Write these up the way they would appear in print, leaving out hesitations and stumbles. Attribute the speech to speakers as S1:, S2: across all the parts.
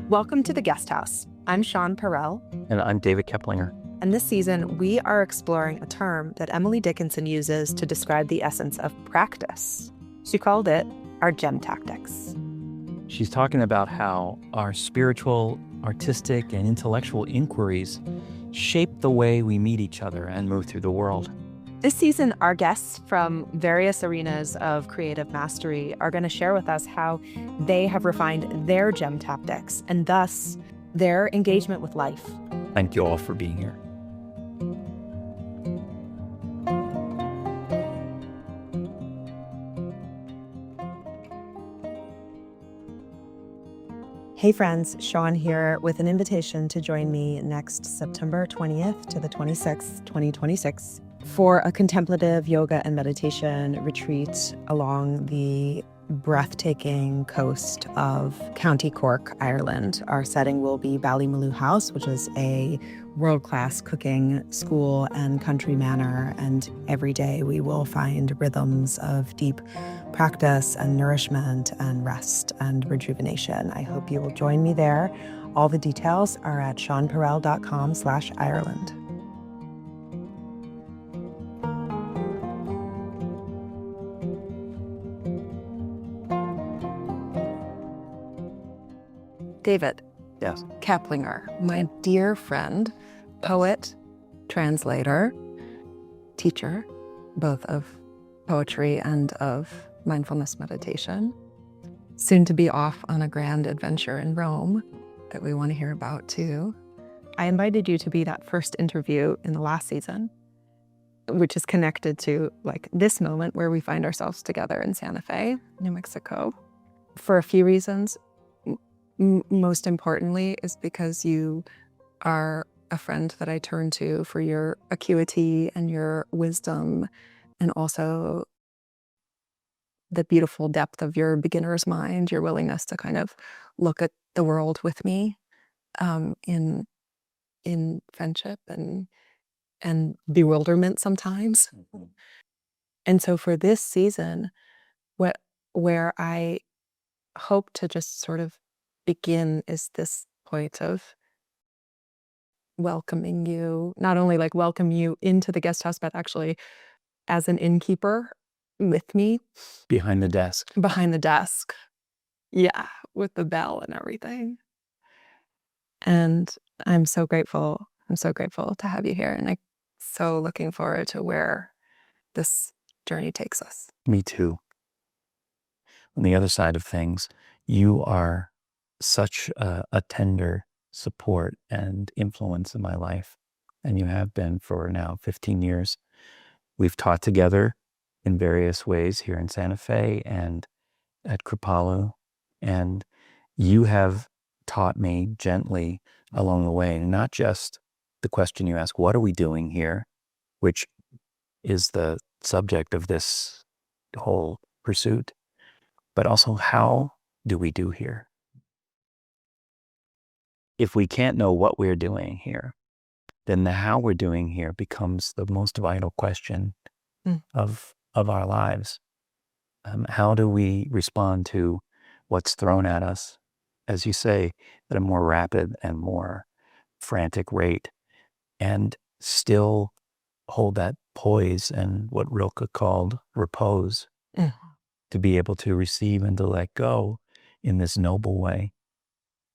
S1: Welcome to the Guest House. I'm Shawn Parell.
S2: And I'm David Keplinger.
S1: And this season, we are exploring a term that Emily Dickinson uses to describe the essence of practice. She called it our gem tactics.
S2: She's talking about how our spiritual, artistic, and intellectual inquiries shape the way we meet each other and move through the world.
S1: This season, our guests from various arenas of creative mastery are going to share with us how they have refined their gem tactics and thus their engagement with life.
S2: Thank you all for being here.
S1: Hey friends, Shawn here with an invitation to join me next September 20th to the 26th, 2026 for a contemplative yoga and meditation retreat along the breathtaking coast of County Cork, Ireland. Our setting will be Ballymaloe House, which is a world-class cooking school and country manor, and every day we will find rhythms of deep practice and nourishment and rest and rejuvenation. I hope you will join me there. All the details are at shawnparell.com/Ireland. David.
S2: Yes.
S1: Keplinger, my dear friend, poet, translator, teacher, both of poetry and of mindfulness meditation, soon to be off on a grand adventure in Rome that we want to hear about too. I invited you to be that first interview in the last season, which is connected to like this moment where we find ourselves together in Santa Fe, New Mexico, for a few reasons. Most importantly is because you are a friend that I turn to for your acuity and your wisdom, and also the beautiful depth of your beginner's mind, your willingness to kind of look at the world with me in friendship and bewilderment sometimes. Mm-hmm. And so for this season, where I hope to just sort of begin is this point of welcoming you, not only like welcome you into the guest house, but actually as an innkeeper with me.
S2: Behind the desk.
S1: Behind the desk. Yeah, with the bell and everything. And I'm so grateful. I'm so grateful to have you here. And I'm so looking forward to where this journey takes us.
S2: Me too. On the other side of things, you are such a tender support and influence in my life. And you have been for now 15 years. We've taught together in various ways here in Santa Fe and at Kripalu. And you have taught me gently along the way, not just the question you ask, what are we doing here? Which is the subject of this whole pursuit, but also how do we do here? If we can't know what we're doing here, then the how we're doing here becomes the most vital question of our lives. How do we respond to what's thrown at us, as you say, at a more rapid and more frantic rate, and still hold that poise and what Rilke called repose, to be able to receive and to let go in this noble way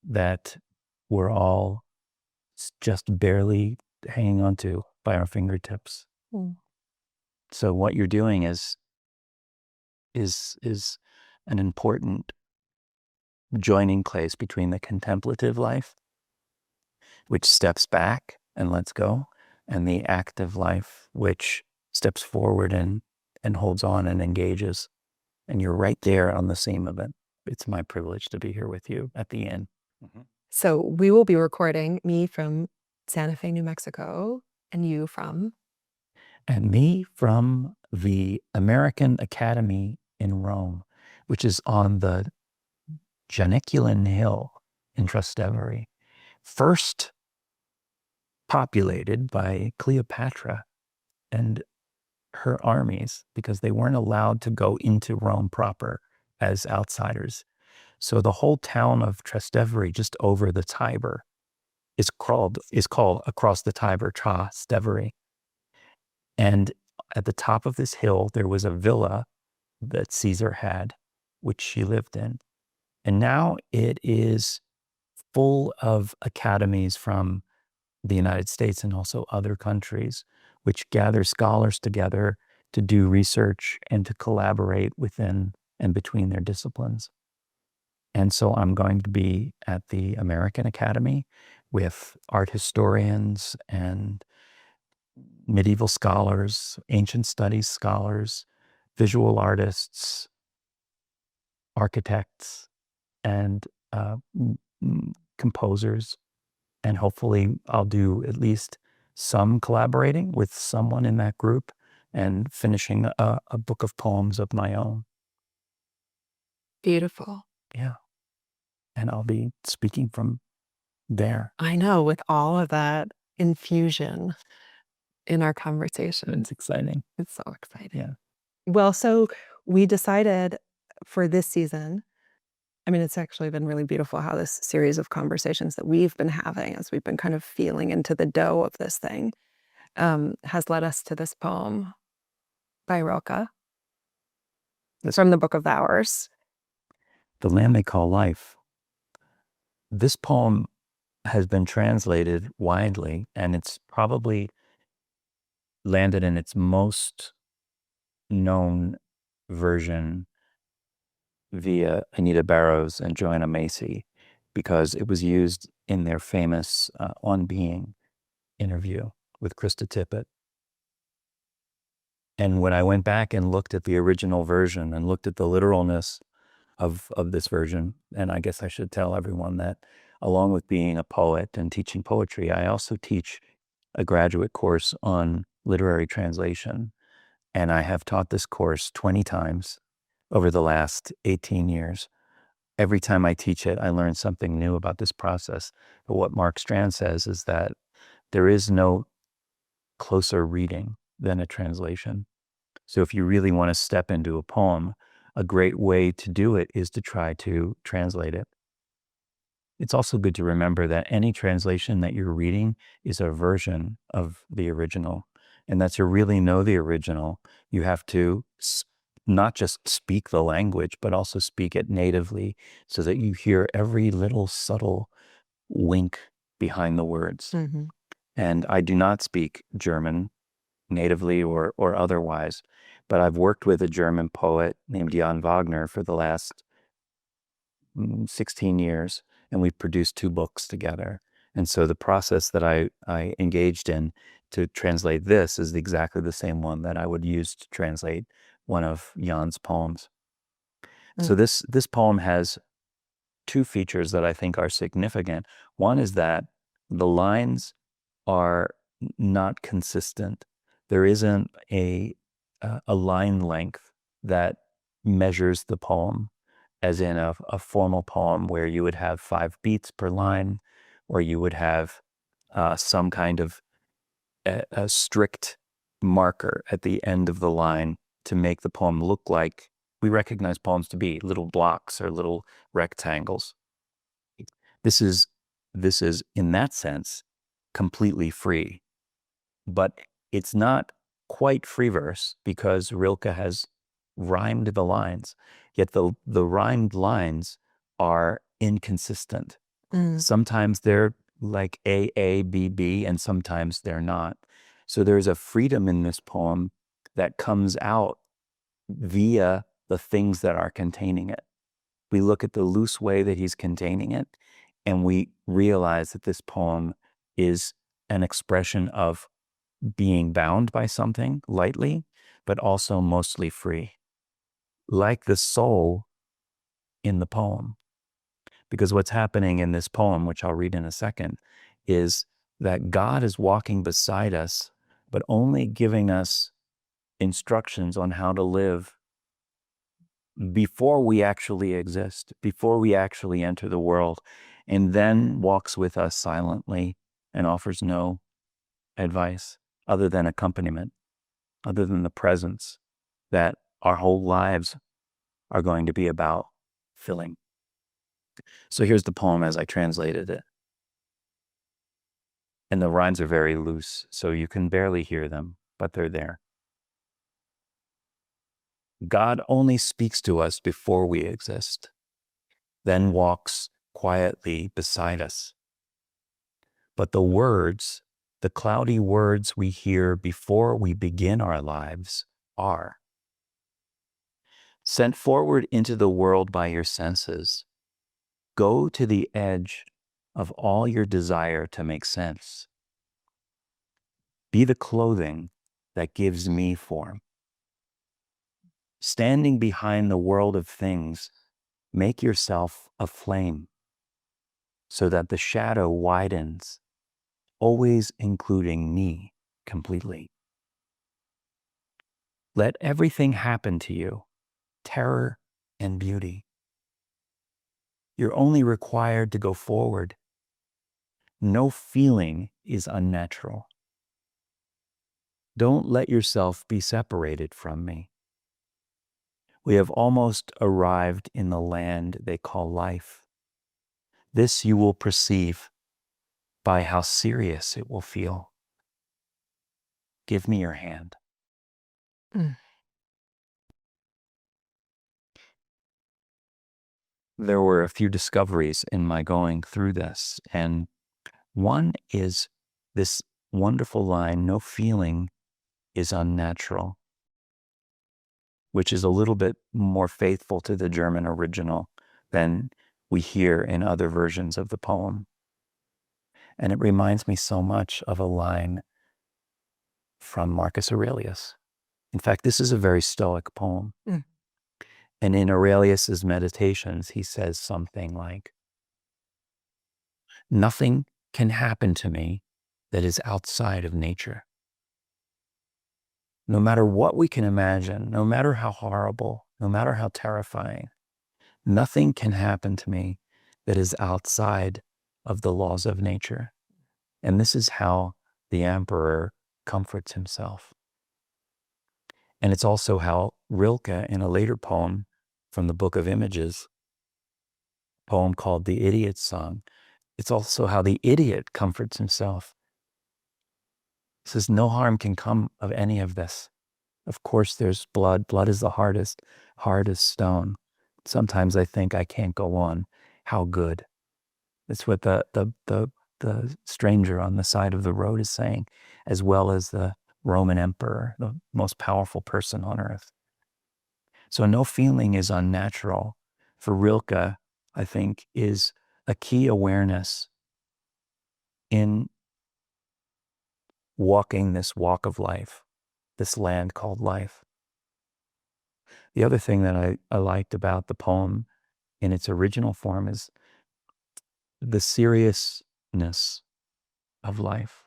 S2: that we're all just barely hanging on to by our fingertips. So what you're doing is an important joining place between the contemplative life, which steps back and lets go, and the active life, which steps forward and holds on and engages. And you're right there on the seam of it. It's my privilege to be here with you at the end. Mm-hmm.
S1: So we will be recording, me from Santa Fe, New Mexico, and you from?
S2: And me from the American Academy in Rome, which is on the Janiculum Hill in Trastevere, first populated by Cleopatra and her armies because they weren't allowed to go into Rome proper as outsiders. So the whole town of Trastevere, just over the Tiber, is called across the Tiber, Trastevere. And at the top of this hill, there was a villa that Caesar had, which she lived in. And now it is full of academies from the United States and also other countries, which gather scholars together to do research and to collaborate within and between their disciplines. And so I'm going to be at the American Academy with art historians and medieval scholars, ancient studies scholars, visual artists, architects, and composers. And hopefully I'll do at least some collaborating with someone in that group and finishing a book of poems of my own.
S1: Beautiful.
S2: Yeah. And I'll be speaking from there.
S1: I know, with all of that infusion in our conversation.
S2: It's exciting.
S1: It's so exciting.
S2: Yeah.
S1: Well, so we decided for this season, I mean, it's actually been really beautiful how this series of conversations that we've been having as we've been kind of feeling into the dough of this thing has led us to this poem by Rilke from the Book of Hours.
S2: The Land They Call Life. This poem has been translated widely, and it's probably landed in its most known version via Anita Barrows and Joanna Macy, because it was used in their famous On Being interview with Krista Tippett. And when I went back and looked at the original version and looked at the literalness of this version, and I guess I should tell everyone that along with being a poet and teaching poetry, I also teach a graduate course on literary translation. And I have taught this course 20 times over the last 18 years. Every time I teach it, I learn something new about this process. But what Mark Strand says is that there is no closer reading than a translation. So if you really want to step into a poem, a great way to do it is to try to translate it. It's also good to remember that any translation that you're reading is a version of the original. And that to really know the original, you have to not just speak the language, but also speak it natively so that you hear every little subtle wink behind the words.
S1: Mm-hmm.
S2: And I do not speak German natively or otherwise, but I've worked with a German poet named Jan Wagner for the last 16 years, and we've produced 2 books together. And so the process that I engaged in to translate this is exactly the same one that I would use to translate one of Jan's poems. So this poem has 2 features that I think are significant. One is that the lines are not consistent. There isn't a line length that measures the poem, as in a formal poem where you would have 5 beats per line, or you would have some kind of a strict marker at the end of the line to make the poem look like we recognize poems to be little blocks or little rectangles. This is in that sense completely free, but it's not quite free verse because Rilke has rhymed the lines, yet the rhymed lines are inconsistent. Sometimes they're like A, B, B, and sometimes they're not. So there's a freedom in this poem that comes out via the things that are containing it. We look at the loose way that he's containing it, and we realize that this poem is an expression of being bound by something lightly, but also mostly free, like the soul in the poem. Because what's happening in this poem, which I'll read in a second, is that God is walking beside us, but only giving us instructions on how to live before we actually exist, before we actually enter the world, and then walks with us silently and offers no advice other than accompaniment, other than the presence that our whole lives are going to be about filling. So here's the poem as I translated it. And the rhymes are very loose, so you can barely hear them, but they're there. God only speaks to us before we exist, then walks quietly beside us. But the words, the cloudy words we hear before we begin our lives are sent forward into the world by your senses. Go to the edge of all your desire to make sense. Be the clothing that gives me form. Standing behind the world of things, make yourself a flame so that the shadow widens, always including me completely. Let everything happen to you, terror and beauty. You're only required to go forward. No feeling is unnatural. Don't let yourself be separated from me. We have almost arrived in the land they call life. This you will perceive by how serious it will feel. Give me your hand.
S1: Mm.
S2: There were a few discoveries in my going through this, and one is this wonderful line, no feeling is unnatural, which is a little bit more faithful to the German original than we hear in other versions of the poem. And it reminds me so much of a line from Marcus Aurelius. In fact, this is a very Stoic poem.
S1: Mm.
S2: And in Aurelius's Meditations, he says something like, nothing can happen to me that is outside of nature. No matter what we can imagine, no matter how horrible, no matter how terrifying, nothing can happen to me that is outside of the laws of nature. And this is how the emperor comforts himself. And it's also how Rilke, in a later poem from the Book of Images, a poem called The Idiot's Song, it's also how the idiot comforts himself. He says, no harm can come of any of this. Of course, there's blood. Blood is the hardest stone. Sometimes I think I can't go on. How good. That's what the stranger on the side of the road is saying, as well as the Roman emperor, the most powerful person on earth. So no feeling is unnatural. For Rilke, I think, is a key awareness in walking this walk of life, this land called life. The other thing that I liked about the poem in its original form is the seriousness of life.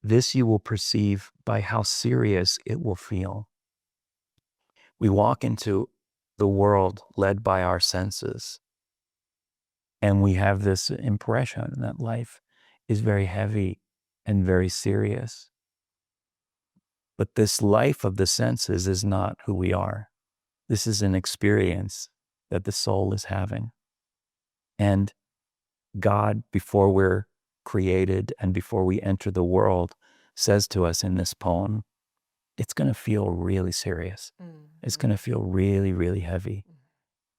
S2: This you will perceive by how serious it will feel. We walk into the world led by our senses, and we have this impression that life is very heavy and very serious. But this life of the senses is not who we are. This is an experience that the soul is having. And God, before we're created and before we enter the world, says to us in this poem, it's going to feel really serious. Mm-hmm. It's going to feel really, really heavy. Mm-hmm.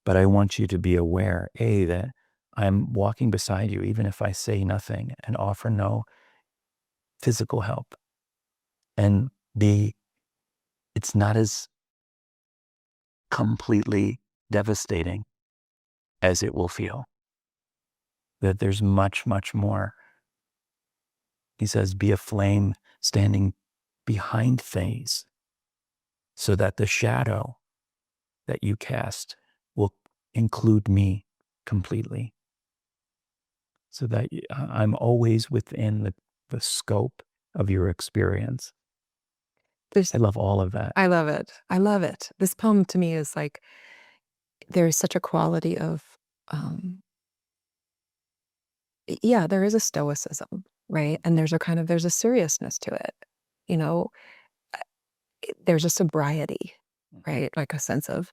S2: But I want you to be aware, A, that I'm walking beside you, even if I say nothing and offer no physical help. And B, it's not as completely devastating as it will feel. That there's much, much more. He says, be a flame standing behind things so that the shadow that you cast will include me completely. So that I'm always within the scope of your experience. I love all of that.
S1: I love it. I love it. This poem to me is like, there's such a quality of, there is a stoicism, right? And there's a seriousness to it. You know, there's a sobriety, right? Like a sense of,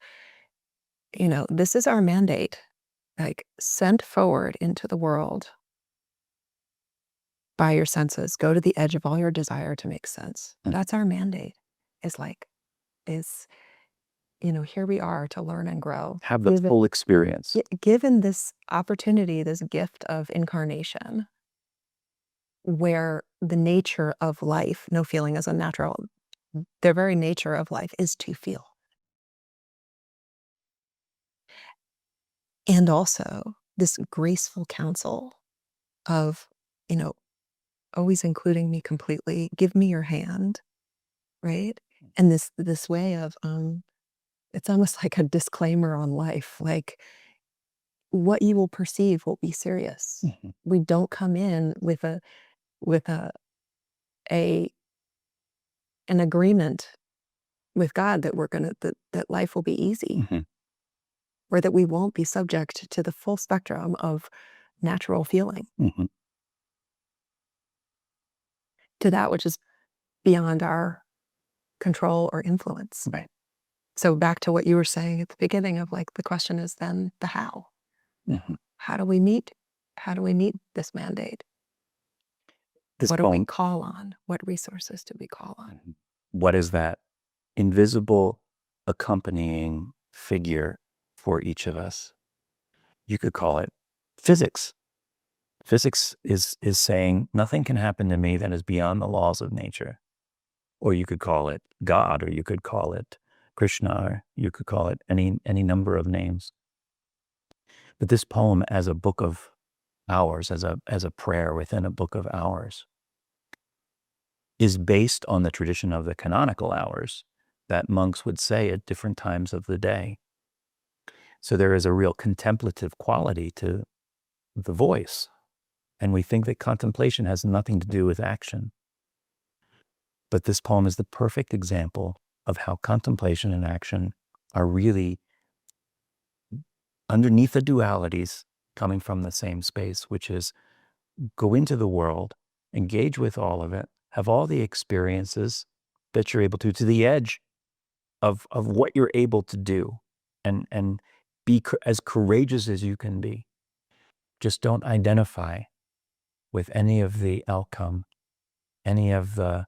S1: this is our mandate. like sent forward into the world by your senses. Go to the edge of all your desire to make sense. That's our mandate. Here we are to learn and grow.
S2: Have the full experience.
S1: Given this opportunity, this gift of incarnation, where the nature of life, no feeling is unnatural, the very nature of life is to feel. And also this graceful counsel of, always including me completely, give me your hand, right? And this way of, it's almost like a disclaimer on life, like what you will perceive will be serious.
S2: Mm-hmm.
S1: We don't come in with an agreement with God that that life will be easy,
S2: Mm-hmm.
S1: or that we won't be subject to the full spectrum of natural feeling,
S2: Mm-hmm.
S1: to that which is beyond our control or influence.
S2: Right.
S1: So back to what you were saying at the beginning of, like, the question is then the how.
S2: Mm-hmm.
S1: How do we meet this mandate? What do we call on? What resources do we call on?
S2: What is that invisible accompanying figure for each of us? You could call it physics. Physics is saying nothing can happen to me that is beyond the laws of nature. Or you could call it God, or you could call it Krishna, or you could call it any number of names. But this poem, as a book of hours, as a prayer within a book of hours, is based on the tradition of the canonical hours that monks would say at different times of the day. So there is a real contemplative quality to the voice. And we think that contemplation has nothing to do with action. But this poem is the perfect example of how contemplation and action are really underneath the dualities coming from the same space, which is go into the world, engage with all of it, have all the experiences that you're able to the edge of what you're able to do, and be as courageous as you can be. Just don't identify with any of the outcome, any of the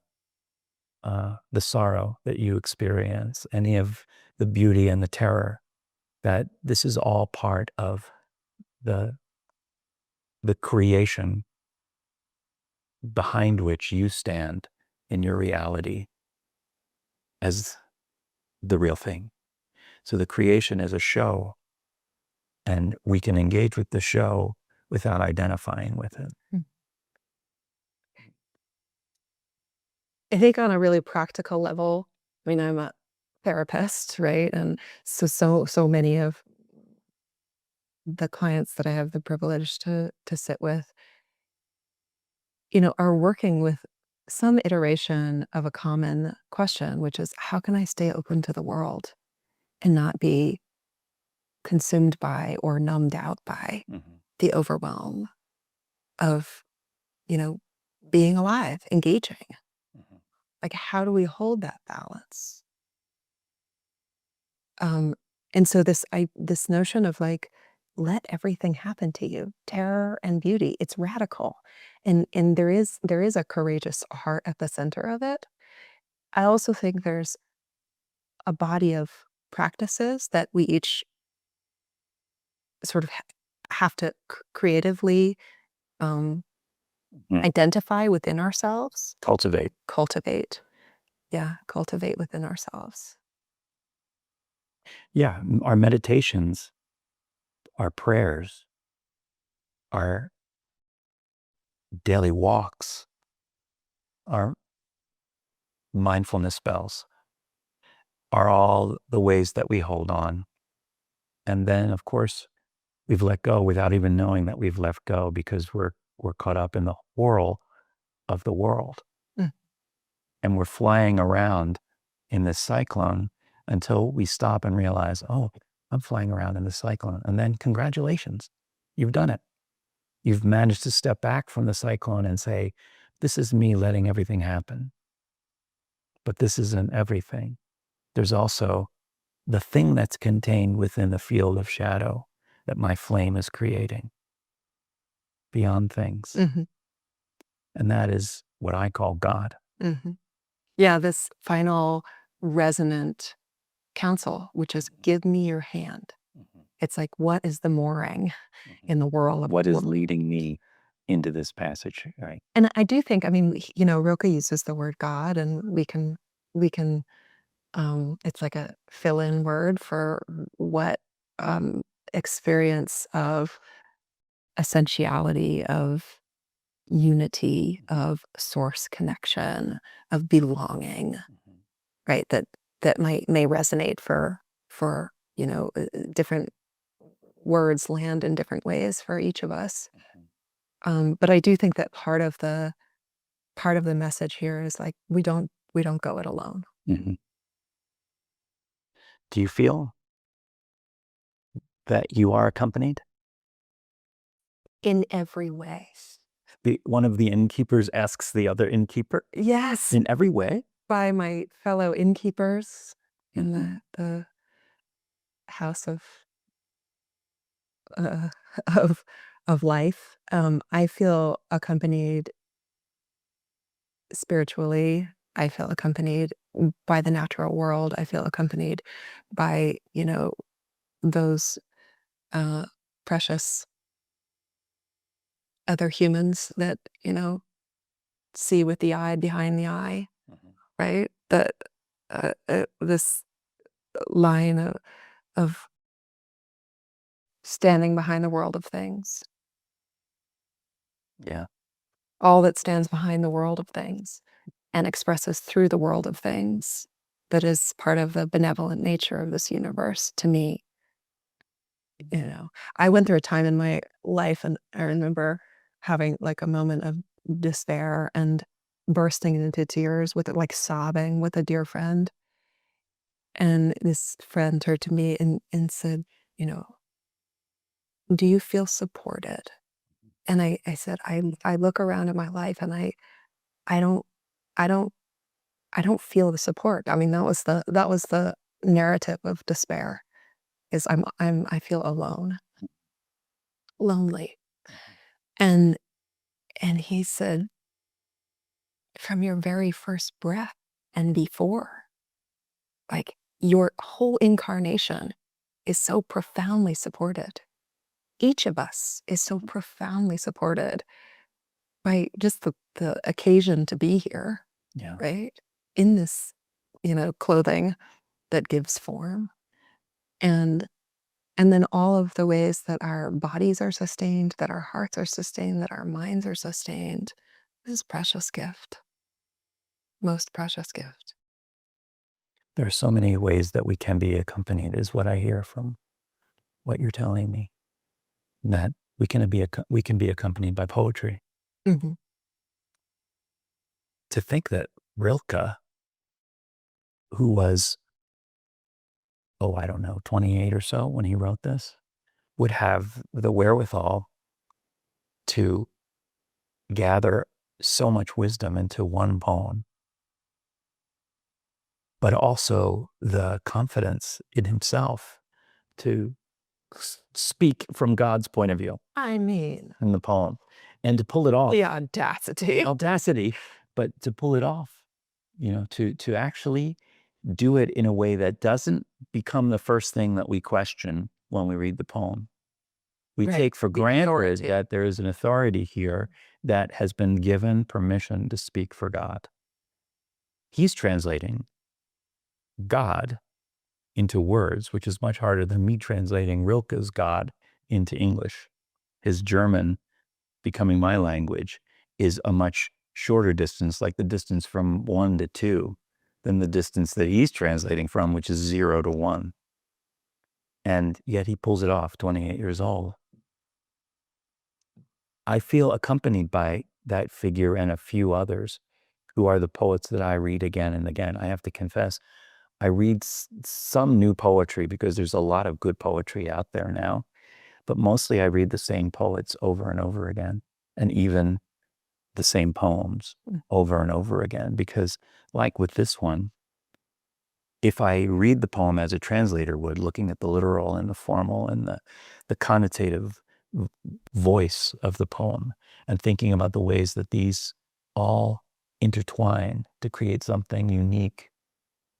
S2: sorrow that you experience, any of the beauty and the terror. That this is all part of the creation behind which you stand in your reality as the real thing. So the creation is a show, and we can engage with the show without identifying with it.
S1: I think on a really practical level, I mean, I'm a therapist, right? And so many of the clients that I have the privilege to sit with, are working with some iteration of a common question, which is, how can I stay open to the world and not be consumed by or numbed out by the overwhelm of, being alive, engaging? Like, how do we hold that balance? And so this notion of, like, let everything happen to you, terror and beauty, it's radical. And there is a courageous heart at the center of it. I also think there's a body of practices that we each sort of have to creatively identify within ourselves.
S2: Cultivate.
S1: Yeah, cultivate within ourselves.
S2: Yeah, our meditations, our prayers, our daily walks, our mindfulness spells are all the ways that we hold on. And then, of course, we've let go without even knowing that we've let go, because we're caught up in the whirl of the world. And we're flying around in this cyclone until we stop and realize, oh, I'm flying around in the cyclone. And then congratulations, you've done it. You've managed to step back from the cyclone and say, this is me letting everything happen. But this isn't everything. There's also the thing that's contained within the field of shadow that my flame is creating beyond things.
S1: Mm-hmm.
S2: And that is what I call God.
S1: Mm-hmm. Yeah, this final resonant counsel, which is give me your hand. It's like, what is the mooring in the world?
S2: What is leading me into this passage, right?
S1: And I do think, I mean, Rilke uses the word God, and we can, it's like a fill-in word for what experience of essentiality, of unity, of source connection, of belonging, right? That may resonate for different words land in different ways for each of us. But I do think that part of the message here is like we don't go it alone.
S2: Mm-hmm. Do you feel that you are accompanied?
S1: In every way.
S2: One of the innkeepers asks the other innkeeper.
S1: Yes.
S2: In every way?
S1: By my fellow innkeepers in the house uh, of life. I feel accompanied spiritually. I feel accompanied by the natural world. I feel accompanied by those precious other humans that see with the eye behind the eye, right? That this line of standing behind the world of things.
S2: Yeah.
S1: All that stands behind the world of things and expresses through the world of things, that is part of the benevolent nature of this universe. To me, I went through a time in my life, and I remember having like a moment of despair and bursting into tears with like sobbing with a dear friend. And this friend turned to me and said, do you feel supported? And I said, I look around at my life and I don't I don't I don't feel the support. I mean, that was the narrative of despair, is I feel alone, lonely. And he said, from your very first breath and before, like your whole incarnation is so profoundly supported. Each of us is so profoundly supported by just the occasion to be here, right? In this, clothing that gives form. And then all of the ways that our bodies are sustained, that our hearts are sustained, that our minds are sustained. This is a precious gift. Most precious gift.
S2: There are so many ways that we can be accompanied, is what I hear from what you're telling me. That we can be accompanied by poetry.
S1: Mm-hmm.
S2: To think that Rilke, who was, I don't know, 28 or so when he wrote this, would have the wherewithal to gather so much wisdom into one poem, but also the confidence in himself to speak from God's point of view.
S1: I mean,
S2: in the poem, and to pull it off.
S1: the audacity.
S2: But to pull it off, to actually do it in a way that doesn't become the first thing that we question when we read the poem. We take for granted that there is an authority here that has been given permission to speak for God. He's translating God into words, which is much harder than me translating Rilke's God into English. His German becoming my language is a much shorter distance, like the distance from 1 to 2, than the distance that he's translating from, which is 0 to 1. And yet he pulls it off, 28 years old. I feel accompanied by that figure and a few others who are the poets that I read again and again. I have to confess, I read some new poetry because there's a lot of good poetry out there now, but mostly I read the same poets over and over again, and even the same poems over and over again, because like with this one, if I read the poem as a translator would, looking at the literal and the formal and the connotative voice of the poem, and thinking about the ways that these all intertwine to create something unique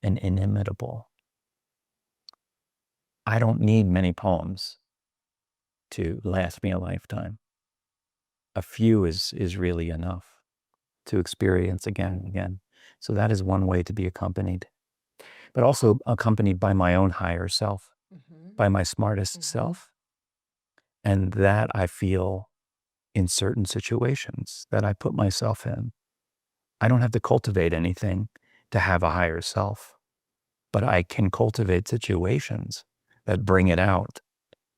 S2: and inimitable, I don't need many poems to last me a lifetime. A few is really enough to experience again and again. So that is one way to be accompanied, but also accompanied by my own higher self, by my smartest self. And that I feel in certain situations that I put myself in. I don't have to cultivate anything to have a higher self, but I can cultivate situations that bring it out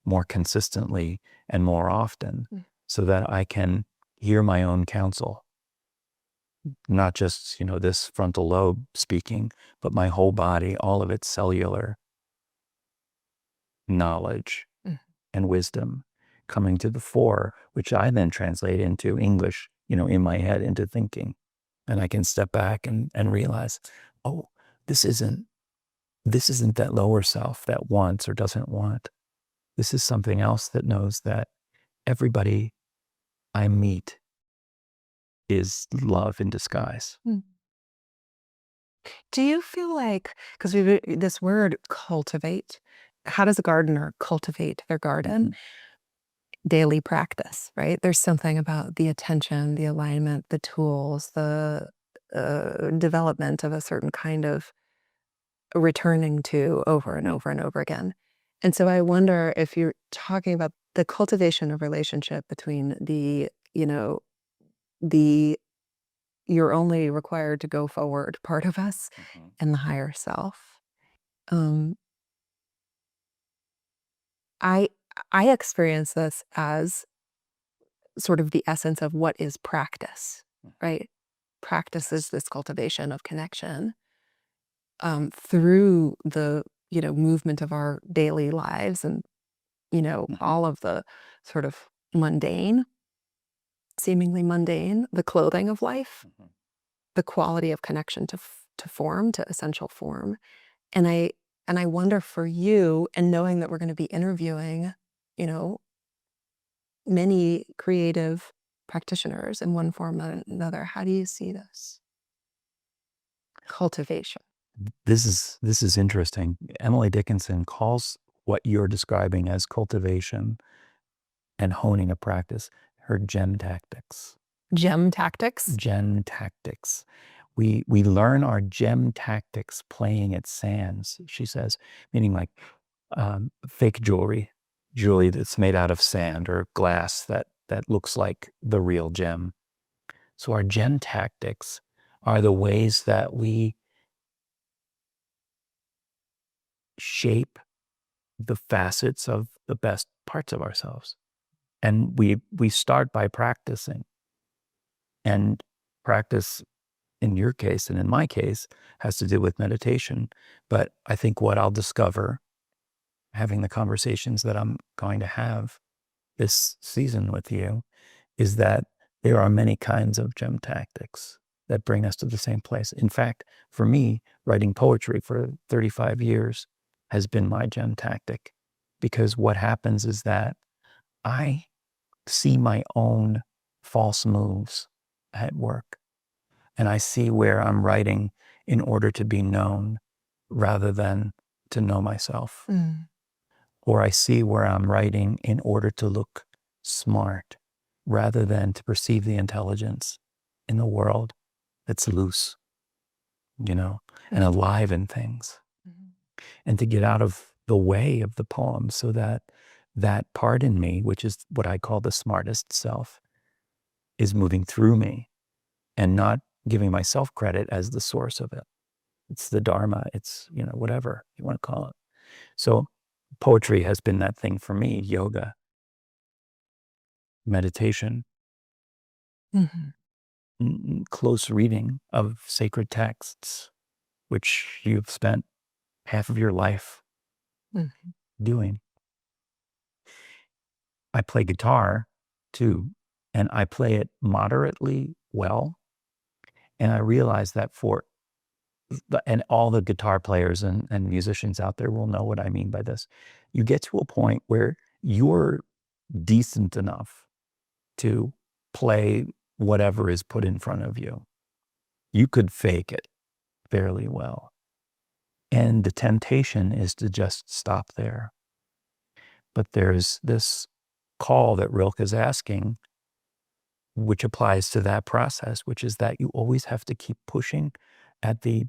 S2: more consistently and more often so that I can hear my own counsel. Not just, this frontal lobe speaking, but my whole body, all of its cellular knowledge and wisdom coming to the fore, which I then translate into English, in my head, into thinking. And I can step back and realize, oh, this isn't that lower self that wants or doesn't want. This is something else that knows that everybody I meet is love in disguise.
S1: Do you feel like, because this word cultivate, how does a gardener cultivate their garden? Daily practice, right? There's something about the attention, the alignment, the tools, the development of a certain kind of returning to over and over and over again. And so I wonder if you're talking about the cultivation of relationship between the you're only required to go forward part of us and the higher self. Um, I I experience this as sort of the essence of what is practice, right? Practice is this cultivation of connection through the movement of our daily lives and all of the sort of mundane, seemingly mundane, the clothing of life, the quality of connection to form, to essential form. And I wonder for you, and knowing that we're going to be interviewing, many creative practitioners in one form or another, how do you see this cultivation?
S2: This is interesting. Emily Dickinson calls what you're describing as cultivation and honing a practice her gem tactics.
S1: Gem tactics?
S2: Gem tactics. We learn our gem tactics playing at sands, she says, meaning like fake jewelry that's made out of sand or glass that looks like the real gem. So our gem tactics are the ways that we shape the facets of the best parts of ourselves. And we start by practicing. And practice, in your case and in my case, has to do with meditation. But I think what I'll discover having the conversations that I'm going to have this season with you is that there are many kinds of gem tactics that bring us to the same place. In fact, for me, writing poetry for 35 years has been my gem tactic, because what happens is that I see my own false moves at work, and I see where I'm writing in order to be known rather than to know myself. Or I see where I'm writing in order to look smart rather than to perceive the intelligence in the world that's loose, and alive in things. And to get out of the way of the poem so that that part in me, which is what I call the smartest self, is moving through me and not giving myself credit as the source of it. It's the Dharma. It's, whatever you want to call it. So poetry has been that thing for me. Yoga, meditation, close reading of sacred texts, which you've spent half of your life doing. I play guitar too, and I play it moderately well. And I realize that for and all the guitar players and musicians out there will know what I mean by this. You get to a point where you're decent enough to play whatever is put in front of you. You could fake it fairly well. And the temptation is to just stop there. But there's this call that Rilke is asking, which applies to that process, which is that you always have to keep pushing at the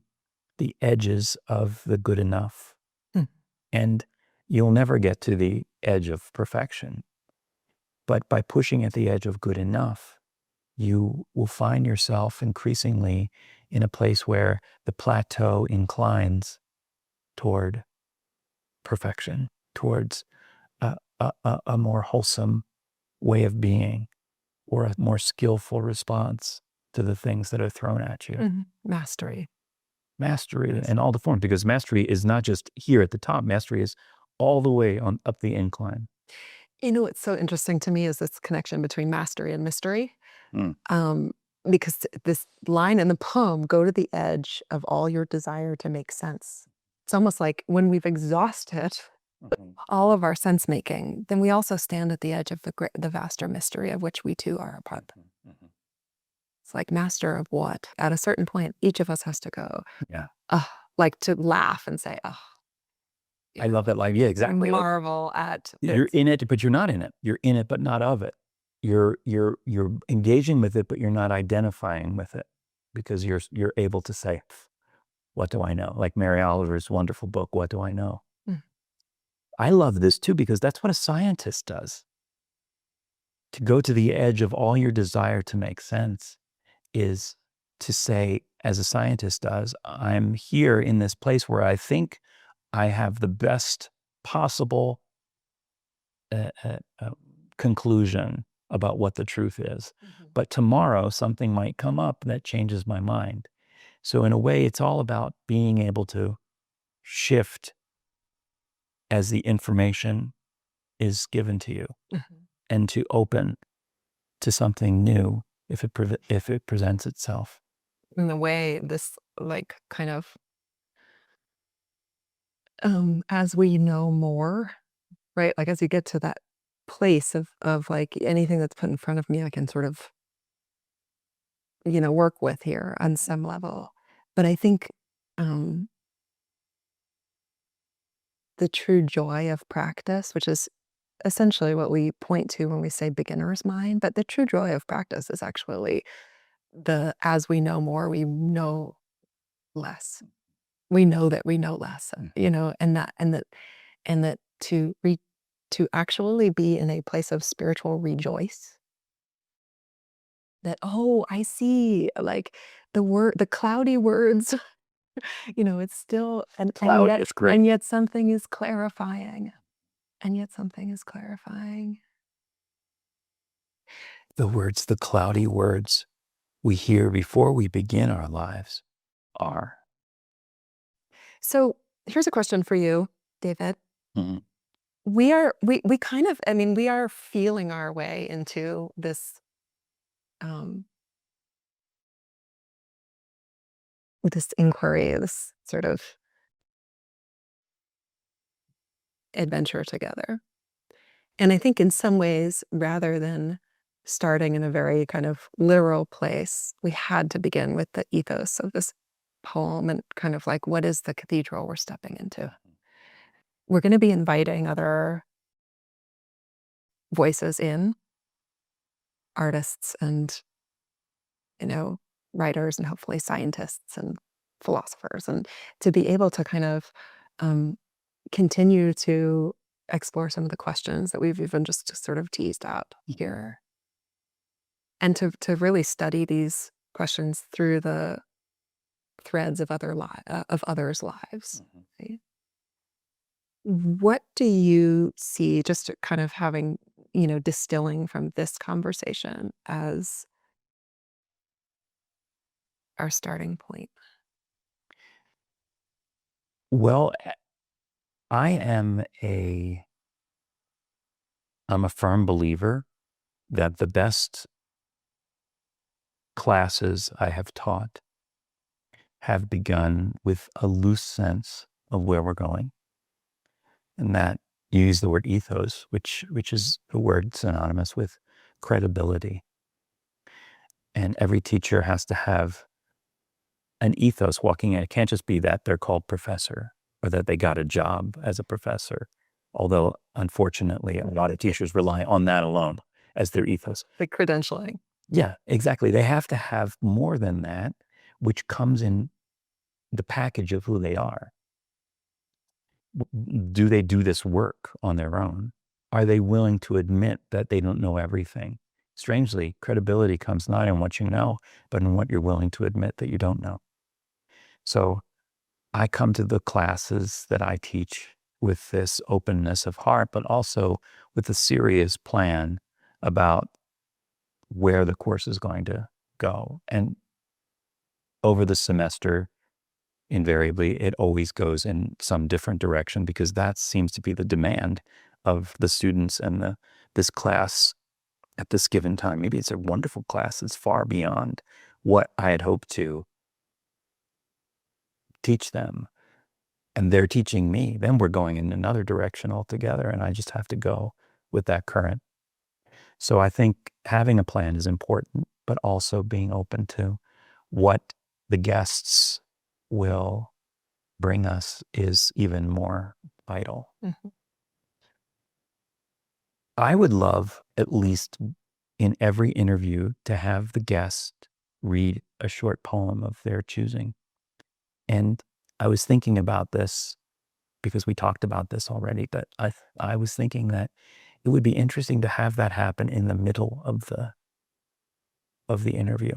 S2: edges of the good enough. And you'll never get to the edge of perfection. But by pushing at the edge of good enough, you will find yourself increasingly in a place where the plateau inclines toward perfection, towards a more wholesome way of being, or a more skillful response to the things that are thrown at you.
S1: Mastery
S2: In all the forms, because mastery is not just here at the top. Mastery is all the way on up the incline.
S1: What's so interesting to me is this connection between mastery and mystery. Because this line in the poem, go to the edge of all your desire to make sense. It's almost like when we've exhausted all of our sense making, then we also stand at the edge of the vaster mystery of which we too are a part. It's like, master of what? At a certain point, each of us has to go. Like to laugh and say,
S2: I love that line. Yeah, exactly.
S1: Marvel at
S2: you're in it, but you're not in it. You're in it, but not of it. You're engaging with it, but you're not identifying with it, because you're able to say, what do I know? Like Mary Oliver's wonderful book, What Do I Know? I love this too, because that's what a scientist does. To go to the edge of all your desire to make sense is to say, as a scientist does, I'm here in this place where I think I have the best possible conclusion about what the truth is. But tomorrow something might come up that changes my mind. So in a way, it's all about being able to shift as the information is given to you, and to open to something new if it presents itself.
S1: In the way, this like kind of as we know more, right? Like as you get to that place of like anything that's put in front of me, I can sort of work with here on some level. But I think the true joy of practice, which is essentially what we point to when we say beginner's mind, but the true joy of practice is actually as we know more, we know less. We know that we know less, and that to actually be in a place of spiritual rejoice. That, oh, I see, like the cloudy words, it's still
S2: Cloud is great.
S1: and yet something is clarifying. And yet something is clarifying.
S2: The cloudy words we hear before we begin our lives are.
S1: So here's a question for you, David. We kind of, we are feeling our way into this inquiry, this sort of adventure together. And I think in some ways, rather than starting in a very kind of literal place, we had to begin with the ethos of this poem and kind of like, what is the cathedral we're stepping into? We're going to be inviting other voices in, artists and, writers and hopefully scientists and philosophers, and to be able to kind of continue to explore some of the questions that we've even just sort of teased out here. And to really study these questions through the threads of others' lives. Right? What do you see, just kind of having, distilling from this conversation as our starting point?
S2: Well, I'm a firm believer that the best classes I have taught have begun with a loose sense of where we're going. And that you use the word ethos, which is a word synonymous with credibility. And every teacher has to have an ethos walking in. It can't just be that they're called professor or that they got a job as a professor. Although, unfortunately, a lot of teachers rely on that alone as their ethos.
S1: Like credentialing.
S2: Yeah, exactly. They have to have more than that, which comes in the package of who they are. Do they do this work on their own? Are they willing to admit that they don't know everything? Strangely, credibility comes not in what you know, but in what you're willing to admit that you don't know. So I come to the classes that I teach with this openness of heart, but also with a serious plan about where the course is going to go. And over the semester, invariably, it always goes in some different direction because that seems to be the demand of the students and this class at this given time. Maybe it's a wonderful class. It's far beyond what I had hoped to teach them. And they're teaching me. Then we're going in another direction altogether, and I just have to go with that current. So I think having a plan is important, but also being open to what the guests will bring us is even more vital.
S1: Mm-hmm.
S2: I would love, at least in every interview, to have the guest read a short poem of their choosing. And I was thinking about this because we talked about this already, but I was thinking that it would be interesting to have that happen in the middle of the interview,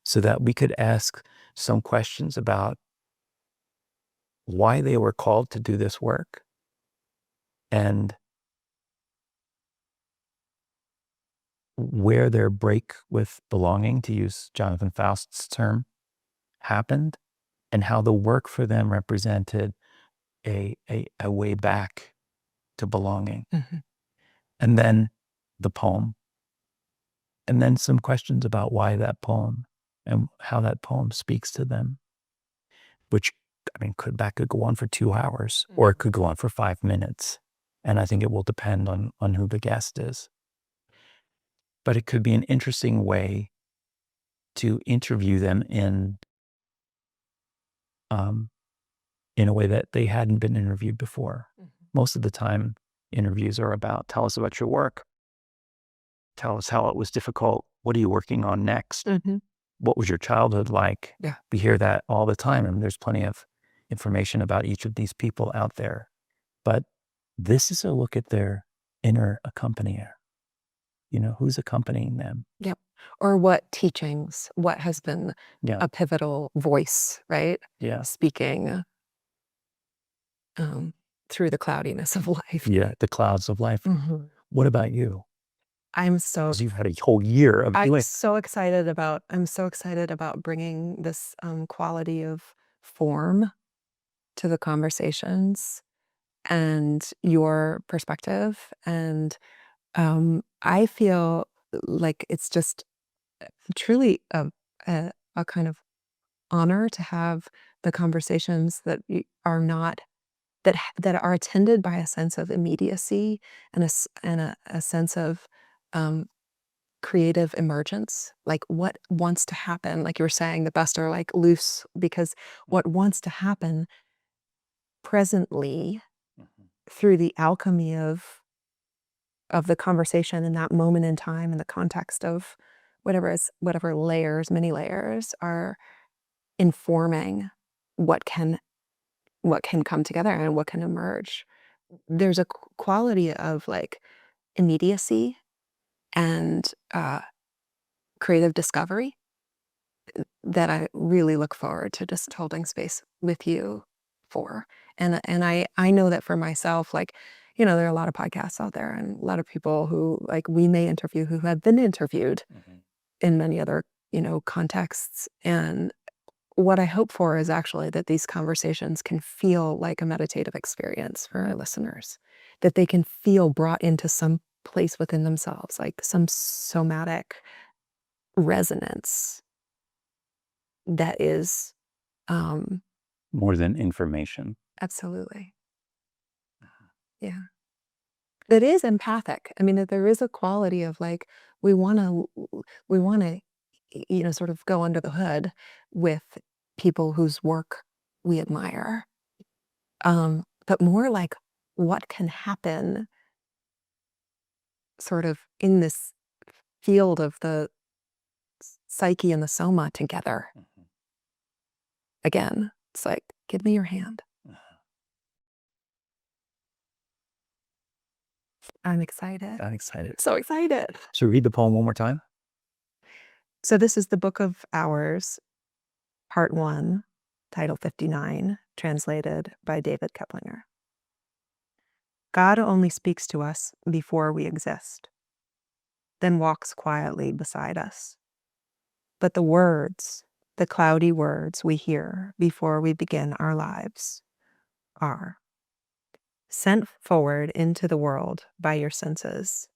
S2: so that we could ask some questions about why they were called to do this work and where their break with belonging, to use Jonathan Faust's term, happened, and how the work for them represented a way back to belonging.
S1: Mm-hmm.
S2: And then the poem. And then some questions about why that poem and how that poem speaks to them, which, I mean, could go on for 2 hours or it could go on for 5 minutes. And I think it will depend on who the guest is. But it could be an interesting way to interview them in a way that they hadn't been interviewed before. Most of the time, interviews are about, tell us about your work. Tell us how it was difficult. What are you working on next? What was your childhood like?
S1: Yeah.
S2: We hear that all the time, and there's plenty of information about each of these people out there. But this is a look at their inner accompanier. You know, who's accompanying them?
S1: Yep. Or what teachings, what has been
S2: Yeah.
S1: a pivotal voice, right?
S2: Yeah.
S1: Speaking through the cloudiness of life.
S2: Yeah, the clouds of life. What about you?
S1: I'm so
S2: 'Cause you've had a whole year of doing.
S1: I'm so excited about bringing this quality of form to the conversations and your perspective. And I feel like it's just truly a kind of honor to have the conversations that are not that are attended by a sense of immediacy and a sense of creative emergence, like what wants to happen. Like you were saying, the best are like loose, because what wants to happen presently through the alchemy of the conversation in that moment in time, in the context of whatever layers, many layers, are informing what can come together and what can emerge. There's a quality of like immediacy and creative discovery that I really look forward to just holding space with you for. And I know that for myself, like, you know, there are a lot of podcasts out there and a lot of people who like we may interview who have been interviewed in many other, you know, contexts. And what I hope for is actually that these conversations can feel like a meditative experience for our listeners, that they can feel brought into some place within themselves, like some somatic resonance that is
S2: More than information.
S1: Absolutely. Yeah. That is empathic. I mean, there is a quality of like, we want to, sort of go under the hood with people whose work we admire. But more like what can happen sort of in this field of the psyche and the soma together. Again, it's like, give me your hand. I'm excited.
S2: I'm excited.
S1: So excited.
S2: So read the poem one more time.
S1: So this is the Book of Hours, Part 1, Title 59, translated by David Keplinger. God only speaks to us before we exist, then walks quietly beside us. But the words, the cloudy words we hear before we begin our lives are sent forward into the world by your senses.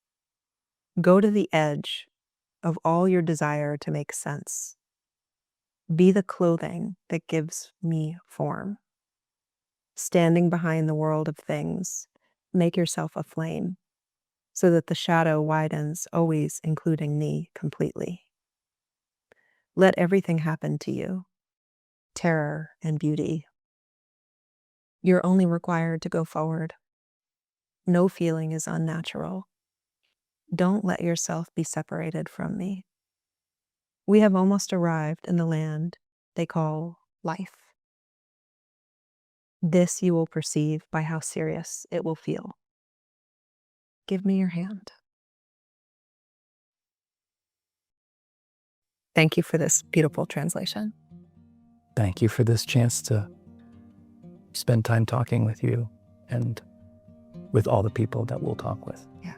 S1: Go to the edge of all your desire to make sense. Be the clothing that gives me form. Standing behind the world of things, make yourself a flame so that the shadow widens, always including me completely. Let everything happen to you, terror and beauty. You're only required to go forward. No feeling is unnatural. Don't let yourself be separated from me. We have almost arrived in the land they call life. This you will perceive by how serious it will feel. Give me your hand. Thank you for this beautiful translation.
S2: Thank you for this chance to spend time talking with you and with all the people that we'll talk with.
S1: Yeah.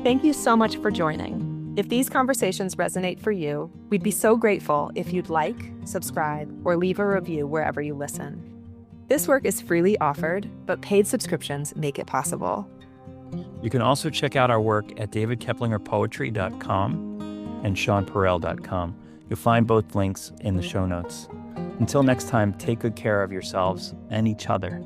S1: Thank you so much for joining. If these conversations resonate for you, we'd be so grateful if you'd like, subscribe, or leave a review wherever you listen. This work is freely offered, but paid subscriptions make it possible.
S2: You can also check out our work at davidkeplingerpoetry.com and shawnparell.com. You'll find both links in the show notes. Until next time, take good care of yourselves and each other.